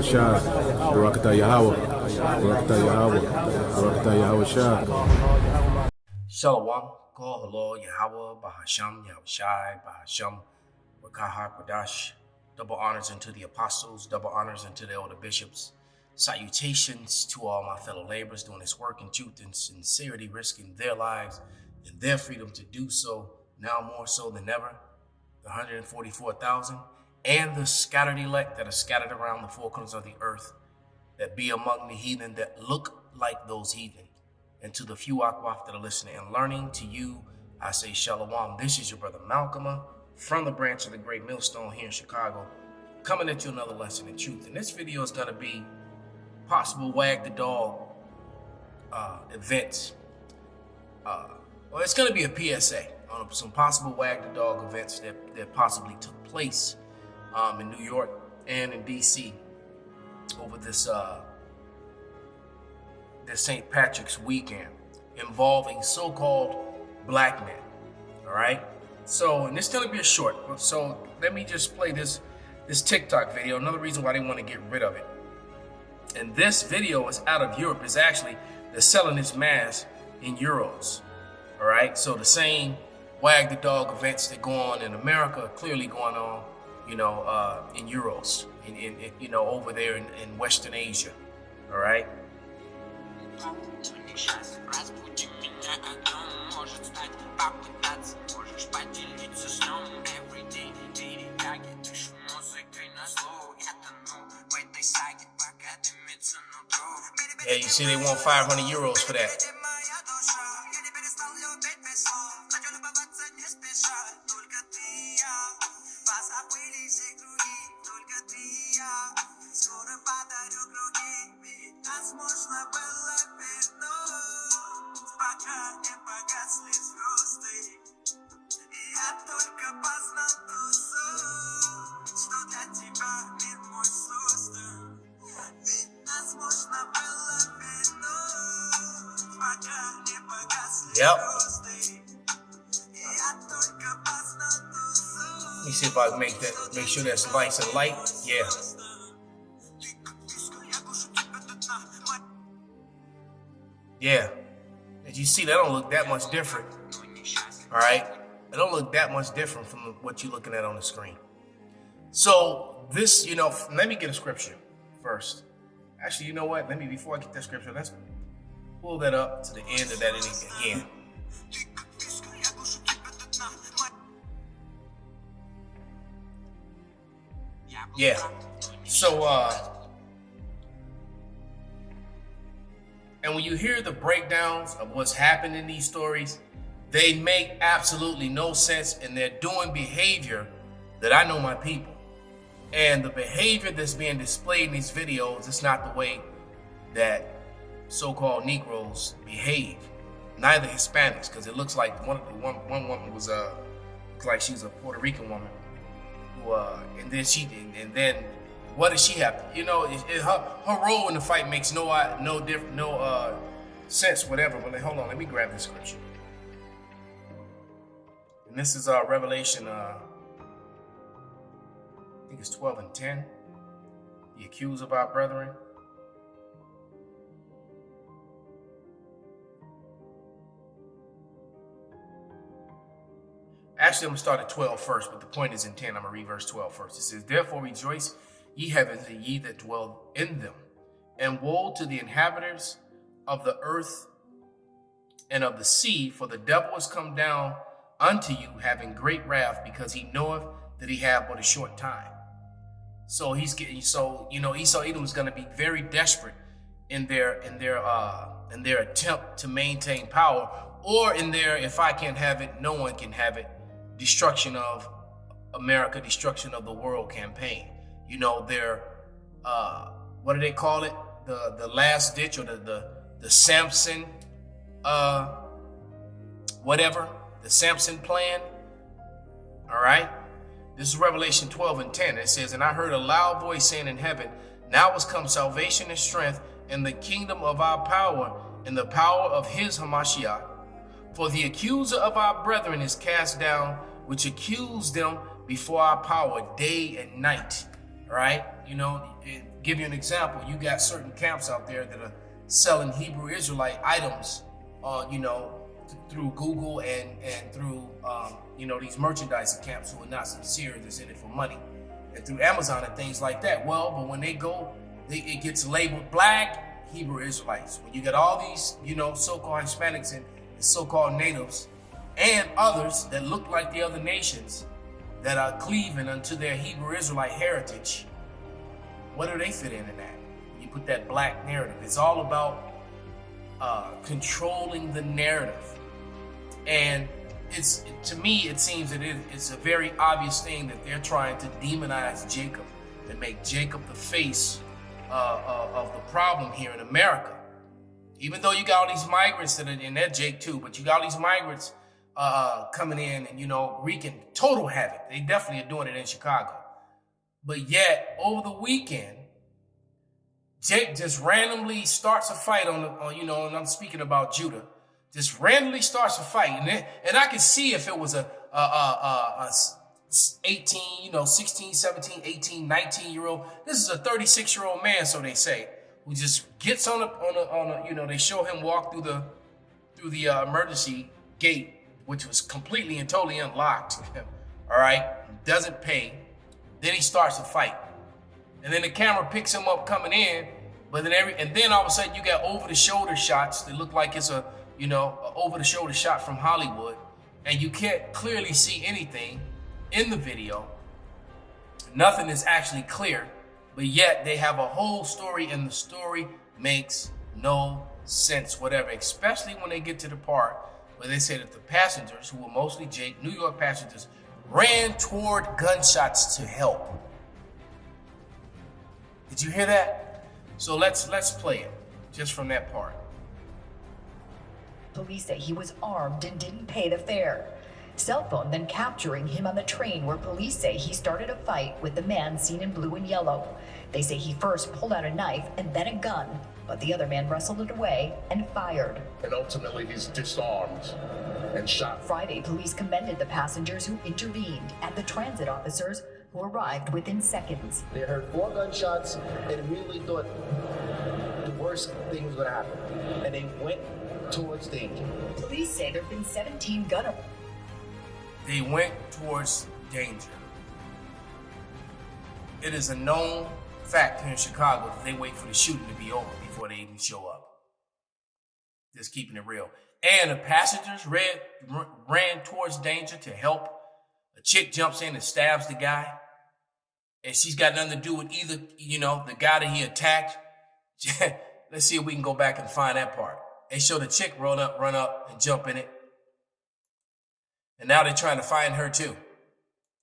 Shah, Barakatah Yahweh, Barakatah Yahweh, Barakatah Yahweh Shah. Shalom, Kol Halo, Yahweh, Bahasham, Yahushai, Bahasham, Wakaha, Kodash. Double honors unto the apostles, double honors unto the elder bishops. Salutations to all my fellow laborers doing this work in truth and sincerity, risking their lives and their freedom to do so, now more so than ever. The 144,000 and the scattered elect that are scattered around the four corners of the earth, that be among the heathen that look like those heathen. And to the few Akwaf that are listening and learning, to you, I say Shalom. This is your brother Malcolm from the branch of the Great Millstone here in Chicago, coming at you another lesson in truth. And this video is going to be possible Wag the Dog events. Well, it's going to be a PSA on some possible Wag the Dog events that possibly took place in New York and in DC over this St. Patrick's weekend involving so-called black men. All right. So, and this is going to be a short. So let me just play this TikTok video. Another reason why they want to get rid of it. And this video is out of Europe. It's actually, they're selling this mask in euros. All right. So the same Wag the Dog events that go on in America are clearly going on, in euros, in over there in Western Asia. All right. Yeah, you see they want 500 euros for that. Yep. Let me see if I can make sure that's nice and light. Yeah. Yeah. As you see, that don't look that much different. All right. It don't look that much different from what you're looking at on the screen. So this, let me get a scripture first. Actually, you know what? Before I get that scripture, let's pull that up to the end of that again. Yeah. So, and when you hear the breakdowns of what's happened in these stories, they make absolutely no sense, and they're doing behavior that I know my people. And the behavior that's being displayed in these videos is not the way that so-called Negroes behave, neither Hispanics, because it looks like one woman was looks like she's a Puerto Rican woman, who and then what does she have? Her role in the fight makes no sense, whatever. But hold on, let me grab this scripture, and this is Revelation. I think it's 12 and 10. The accused of our brethren. Actually, I'm going to start at 12 first, but the point is in 10. I'm going to read verse 12 first. It says, "Therefore rejoice, ye heavens, and ye that dwell in them. And woe to the inhabitants of the earth and of the sea, for the devil is come down unto you, having great wrath, because he knoweth that he have but a short time." So Esau Edom is going to be very desperate in their attempt to maintain power, or in their, if I can't have it, no one can have it, destruction of America, destruction of the world campaign. Their what do they call it? The last ditch, or the Samson whatever, the Samson plan. All right. This is Revelation 12 and 10. It says, "And I heard a loud voice saying in heaven, now is come salvation and strength, and the kingdom of our power, and the power of his Hamashiach. For the accuser of our brethren is cast down, which accused them before our power day and night." Right? give you an example. You got certain camps out there that are selling Hebrew Israelite items, through Google and through these merchandising camps who are not sincere, that's in it for money, and through Amazon and things like that. Well, but when they go, it gets labeled Black Hebrew Israelites. When you get all these, so-called Hispanics and so-called natives and others that look like the other nations that are cleaving unto their Hebrew Israelite heritage, what do they fit in that? You put that black narrative. It's all about controlling the narrative. And to me, it seems that it's a very obvious thing that they're trying to demonize Jacob and make Jacob the face of the problem here in America. Even though you got all these migrants that are in that Jake too, but you got all these migrants coming in and, wreaking total havoc. They definitely are doing it in Chicago. But yet, over the weekend, Jake just randomly starts a fight and I'm speaking about Judah, just randomly starts a fight. And I can see if it was a 18, 16, 17, 18, 19-year-old. This is a 36-year-old man, so they say, who just gets on a they show him walk through the emergency gate, which was completely and totally unlocked. All right, doesn't pay. Then he starts a fight, and then the camera picks him up coming in. But then all of a sudden you got over-the-shoulder shots that look like it's a over-the-shoulder shot from Hollywood, and you can't clearly see anything in the video. Nothing is actually clear, but yet they have a whole story, and the story makes no sense whatever, especially when they get to the part where they say that the passengers, who were mostly New York passengers, ran toward gunshots to help. Did you hear that? So let's play it just from that part. Police say he was armed and didn't pay the fare. Cell phone then capturing him on the train, where police say he started a fight with the man seen in blue and yellow. They say he first pulled out a knife and then a gun, but the other man wrestled it away and fired. And ultimately he's disarmed and shot. Friday, police commended the passengers who intervened and the transit officers who arrived within seconds. They heard 4 gunshots and immediately thought the worst thing was going to happen. And they went towards danger. Police say there have been 17 gun. They went towards danger. It is a known fact here in Chicago that they wait for the shooting to be over before they even show up. Just keeping it real. And the passengers ran towards danger to help. A chick jumps in and stabs the guy, and she's got nothing to do with either, the guy that he attacked. Let's see if we can go back and find that part. They show the chick run up and jump in it. And now they're trying to find her too.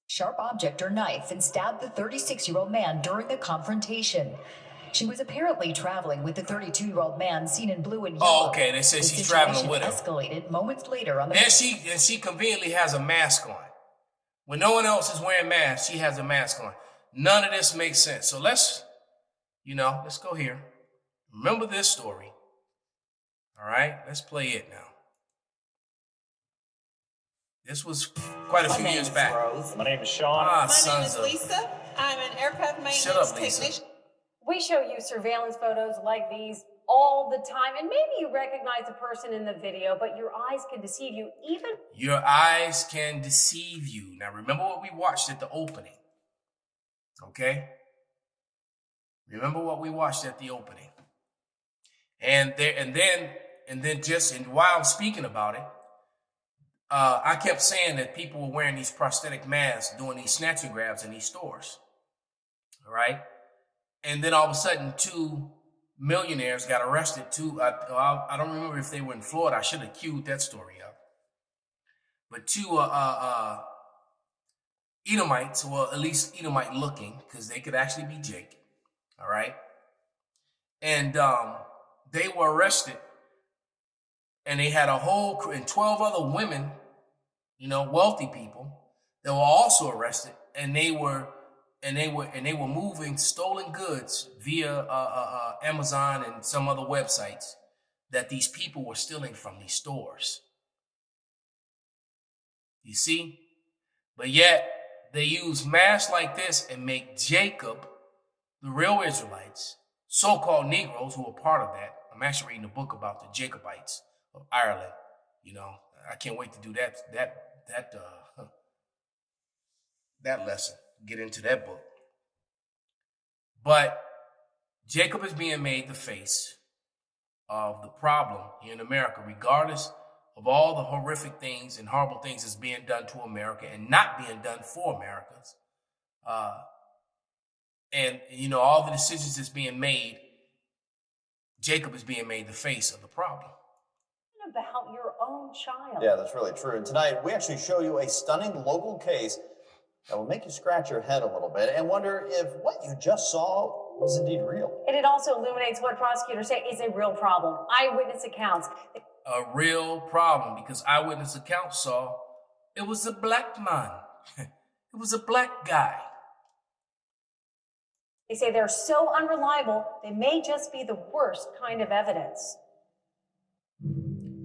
Sharp object or knife and stabbed the 36-year-old man during the confrontation. She was apparently traveling with the 32-year-old man seen in blue and yellow. Oh, okay. They say she's traveling with him. Escalated moments later on the. And she conveniently has a mask on. When no one else is wearing masks, she has a mask on. None of this makes sense. So let's go here. Remember this story. All right, let's play it now. This was quite a few years back. My name is Sean. My name is Lisa. I'm an aircraft maintenance technician. We show you surveillance photos like these all the time, and maybe you recognize the person in the video, but your eyes can deceive you even. Your eyes can deceive you. Now, remember what we watched at the opening, okay? Remember what we watched at the opening. And while I'm speaking about it, I kept saying that people were wearing these prosthetic masks doing these snatch and grabs in these stores, all right? And then all of a sudden, 2 millionaires got arrested. I don't remember if they were in Florida. I should have queued that story up. But 2 Edomites, well, at least Edomite looking, because they could actually be Jake, all right? And they were arrested. And they had a whole crew, and 12 other women, wealthy people, that were also arrested, and they were moving stolen goods via Amazon and some other websites that these people were stealing from these stores. You see? But yet they use masks like this and make Jacob the real Israelites, so-called Negroes who are part of that. I'm actually reading a book about the Jacobites of Ireland. You know, I can't wait to do that lesson, get into that book. But Jacob is being made the face of the problem here in America, regardless of all the horrific things and horrible things that's being done to America and not being done for Americans. And, you know, all the decisions that's being made, Jacob is being made the face of the problem. About your own child. Yeah, that's really true. And tonight, we actually show you a stunning local case that will make you scratch your head a little bit and wonder if what you just saw was indeed real. And it also illuminates what prosecutors say is a real problem. Eyewitness accounts. A real problem, because eyewitness accounts saw it was a black man. It was a black guy. They say they're so unreliable, they may just be the worst kind of evidence.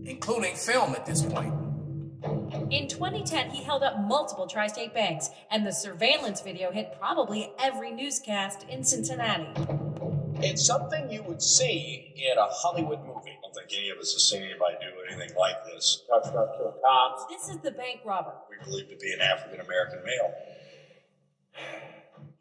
Including film at this point. In 2010, he held up multiple tri-state banks, and the surveillance video hit probably every newscast in Cincinnati. It's something you would see in a Hollywood movie. I don't think any of us have seen anybody do anything like this. This is the bank robber. We believe to be an African-American male.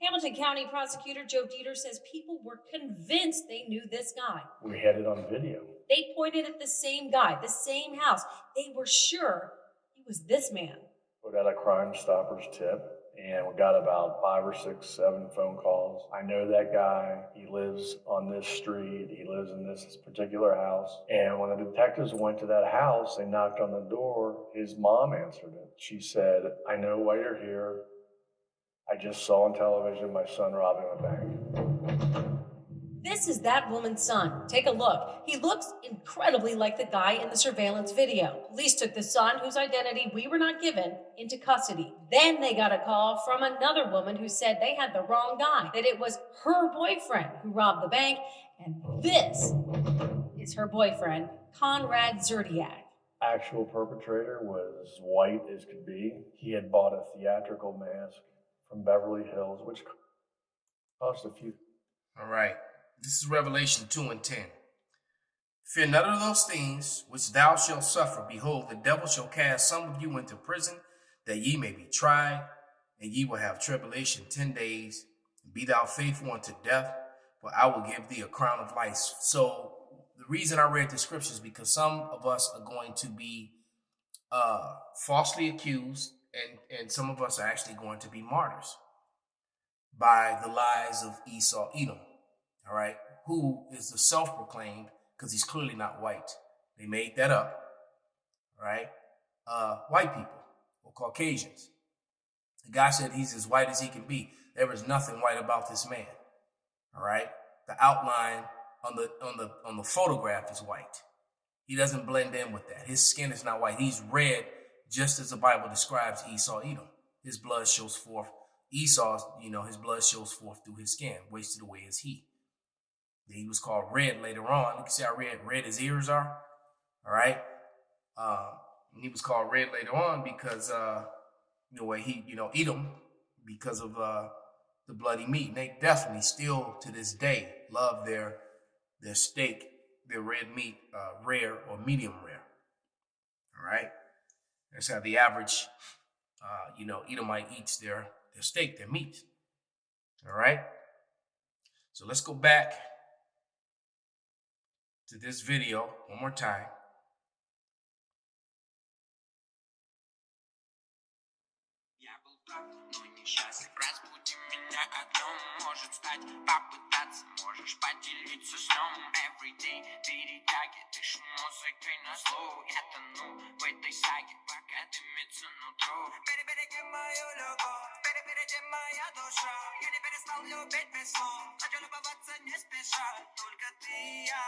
Hamilton County Prosecutor Joe Dieter says people were convinced they knew this guy. We had it on video. They pointed at the same guy, the same house. They were sure he was this man. We got a Crime Stoppers tip, and we got about 5 or 6, 7 phone calls. I know that guy. He lives on this street. He lives in this particular house. And when the detectives went to that house, they knocked on the door. His mom answered it. She said, "I know why you're here. I just saw on television my son robbing a bank." This is that woman's son. Take a look. He looks incredibly like the guy in the surveillance video. Police took the son, whose identity we were not given, into custody. Then they got a call from another woman who said they had the wrong guy, that it was her boyfriend who robbed the bank, and this is her boyfriend, Conrad Zerdiak. Actual perpetrator was white as could be. He had bought a theatrical mask from Beverly Hills, which cost a few. All right. This is Revelation 2 and 10. Fear none of those things which thou shalt suffer. Behold, the devil shall cast some of you into prison, that ye may be tried, and ye will have tribulation 10 days. Be thou faithful unto death, for I will give thee a crown of life. So the reason I read the scriptures is because some of us are going to be falsely accused, and some of us are actually going to be martyrs by the lies of Esau, Edom. All right, who is the self-proclaimed, because he's clearly not white. They made that up. All right, white people or Caucasians. The guy said he's as white as he can be. There is nothing white about this man. All right, the outline on the photograph is white. He doesn't blend in with that. His skin is not white. He's red, just as the Bible describes Esau, Edom. His blood shows forth. Esau's, his blood shows forth through his skin, wasted away as he. He was called red later on. You can see how red his ears are. All right. And he was called red later on because, Edom, because of the bloody meat. And they definitely still to this day love their steak, their red meat, rare or medium rare. All right. That's how the average, Edomite eats their steak, their meat. All right. So let's go back to this video one more time. Может стать, попытаться, можешь поделиться сном. Everyday перетяги, дышу музыкой на зло. Я тону в этой саге, пока дымится нутро. Перебереги мою любовь, перебереги моя душа. Я не перестал любить без слов, хочу любоваться не спеша. Только ты и я,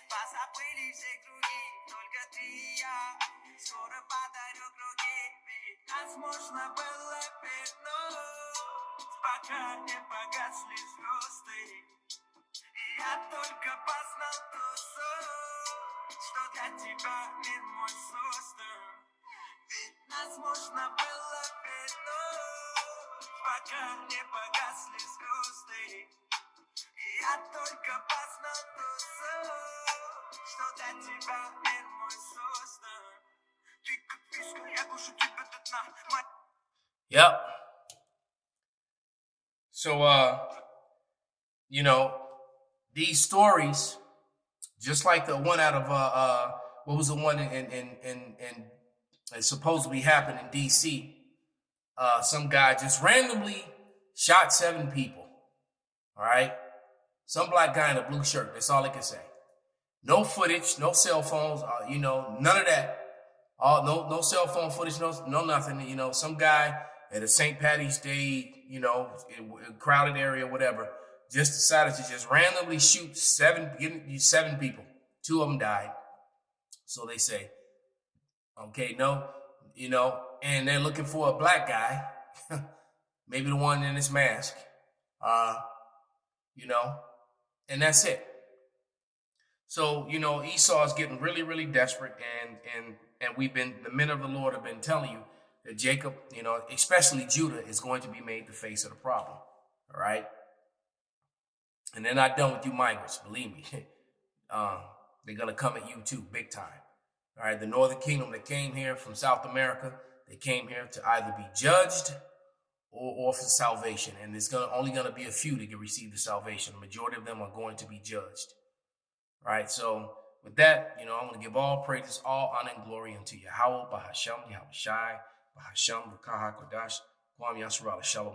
позабыли все круги. Только ты и я, скоро подарю круги. Ведь нас можно было вернуть, пока не погасли звезды. И я только познал ту суть, что для тебя мир мой создан. Ведь нас можно было вернуть, пока не погасли звезды. Yep. So, these stories, just like the one out of what was the one in it supposedly happened in DC. Some guy just randomly shot 7 people. All right, some black guy in a blue shirt. That's all I can say. No footage, no cell phones. None of that. No cell phone footage, no nothing. Some guy at a St. Patty's Day, in a crowded area, whatever, just decided to just randomly shoot 7 people. 2 of them died. So they say, okay, no, and they're looking for a black guy, maybe the one in his mask, and that's it. So, Esau is getting really, really desperate, and the men of the Lord have been telling you that Jacob, especially Judah, is going to be made the face of the problem. All right. And they're not done with you migrants, believe me. They're going to come at you too, big time. All right. The Northern Kingdom that came here from South America, they came here to either be judged or for salvation. And it's only going to be a few that can receive the salvation. The majority of them are going to be judged. All right. So with that, I'm going to give all praises, all honor and glory unto Yahweh, Bahasham, Yahweh Shai, Bahasham, Rukaha Kodash, Kwam Yasrala, Shalom.